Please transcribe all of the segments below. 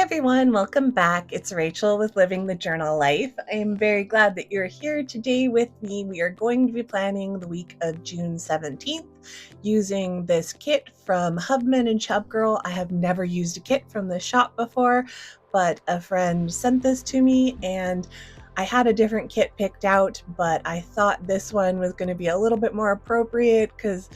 everyone, welcome back. It's Rachel with Living the Journal Life. I am very glad that you're here today with me. We are going to be planning the week of June 17th using this kit from Hubman and Chubgirl. I have never used a kit from this shop before, but a friend sent this to me and I had a different kit picked out, but I thought this one was going to be a little bit more appropriate because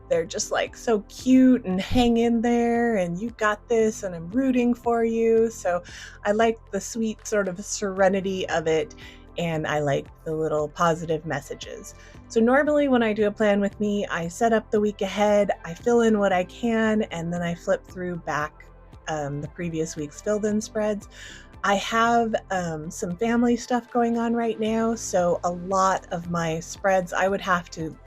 they're just like so cute and hang in there and you got this and I'm rooting for you. So I like the sweet sort of serenity of it and I like the little positive messages. So normally when I do a plan with me, I set up the week ahead, I fill in what I can, and then I flip through back the previous week's filled in spreads. I have some family stuff going on right now, so a lot of my spreads I would have to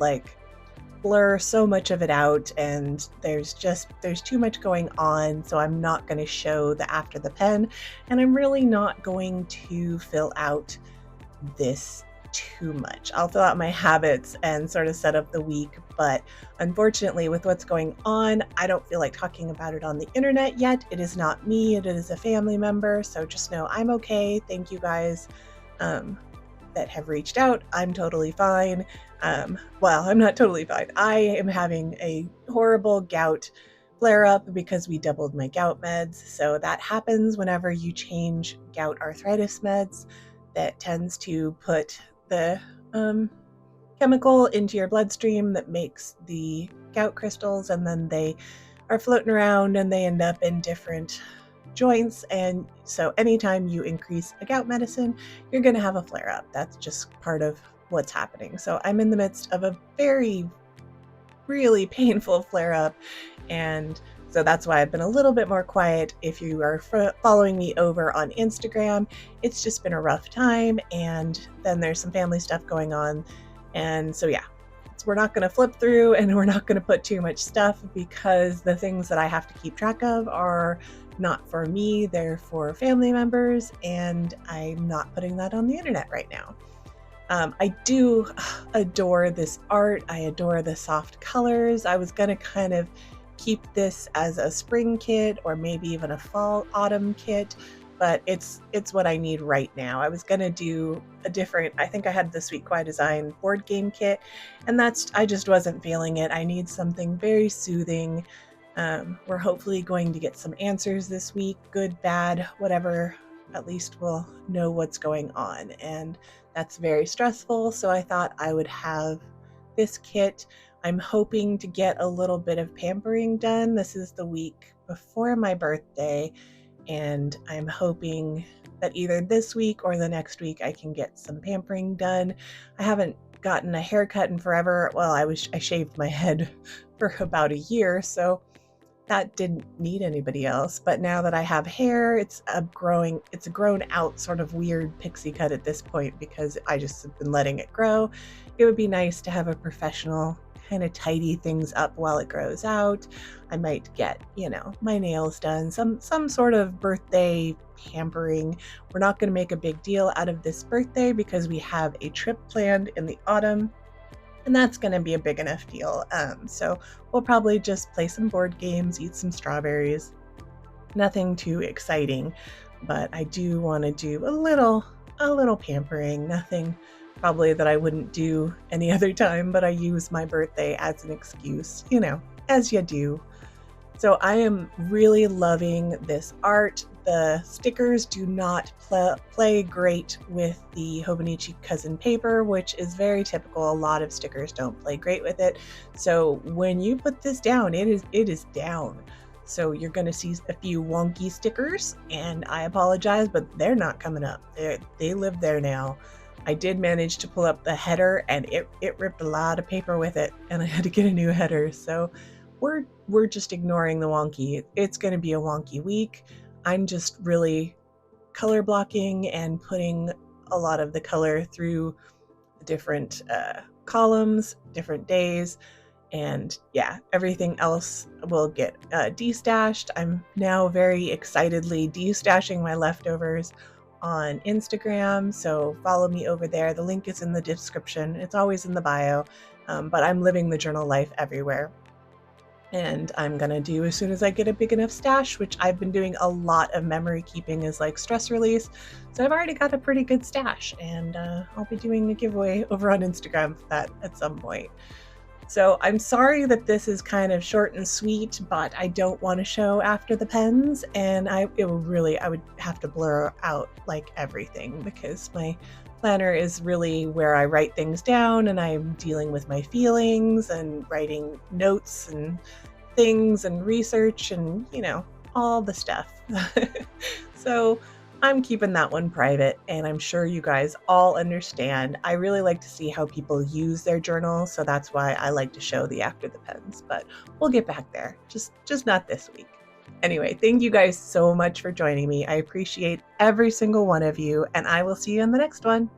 blur so much of it out, and there's too much going on, so I'm not going to show the after the pen, and I'm really not going to fill out this too much. I'll fill out my habits and sort of set up the week, but unfortunately with what's going on, I don't feel like talking about it on the internet yet. It is not me, it is a family member, so just know I'm okay. Thank you guys that have reached out. I'm totally fine. Well, I'm not totally fine. I am having a horrible gout flare up because we doubled my gout meds. So that happens whenever you change gout arthritis meds. That tends to put the chemical into your bloodstream that makes the gout crystals, and then they are floating around and they end up in different joints. And so anytime you increase a gout medicine, you're going to have a flare up. That's just part of what's happening. So I'm in the midst of a really painful flare up, and so that's why I've been a little bit more quiet. If you are following me over on Instagram, it's just been a rough time, and then there's some family stuff going on. And so yeah, we're not going to flip through and we're not going to put too much stuff because the things that I have to keep track of are not for me, they're for family members, and I'm not putting that on the internet right now. I do adore this art. I adore the soft colors. I was going to kind of keep this as a spring kit or maybe even a fall autumn kit, but it's what I need right now. I was going to do I think I had the Sweet Quiet Design board game kit, and I just wasn't feeling it. I need something very soothing. We're hopefully going to get some answers this week, good, bad, whatever. At least we'll know what's going on, and that's very stressful. So I thought I would have this kit. I'm hoping to get a little bit of pampering done. This is the week before my birthday, and I'm hoping that either this week or the next week I can get some pampering done. I haven't gotten a haircut in forever. Well, I shaved my head for about a year, so that didn't need anybody else. But now that I have hair, it's a grown out sort of weird pixie cut at this point because I just have been letting it grow. It would be nice to have a professional kind of tidy things up while it grows out. I might get, my nails done, some sort of birthday pampering. We're not going to make a big deal out of this birthday because we have a trip planned in the autumn, and that's going to be a big enough deal. So we'll probably just play some board games, eat some strawberries. Nothing too exciting, but I do want to do a little pampering. Nothing probably that I wouldn't do any other time, but I use my birthday as an excuse, as you do. So I am really loving this art. The stickers do not play great with the Hobonichi Cousin paper, which is very typical. A lot of stickers don't play great with it. So when you put this down, it is down. So you're going to see a few wonky stickers, and I apologize, but they're not coming up. They live there now. I did manage to pull up the header, and it ripped a lot of paper with it, and I had to get a new header. So we're just ignoring the wonky. It's going to be a wonky week. I'm just really color blocking and putting a lot of the color through different columns, different days, and yeah, everything else will get destashed. I'm now very excitedly destashing my leftovers on Instagram, so follow me over there. The link is in the description. It's always in the bio, but I'm living the journal life everywhere. and I'm gonna do as soon as I get a big enough stash, which I've been doing a lot of memory keeping as like stress release. So I've already got a pretty good stash, and I'll be doing a giveaway over on Instagram for that at some point. So I'm sorry that this is kind of short and sweet, but I don't want to show after the pens, and I would have to blur out like everything, because my planner is really where I write things down, and I'm dealing with my feelings and writing notes and things and research and, all the stuff. So I'm keeping that one private, and I'm sure you guys all understand. I really like to see how people use their journal, so that's why I like to show the after the pens, but we'll get back there. Just not this week. Anyway, thank you guys so much for joining me. I appreciate every single one of you, and I will see you in the next one.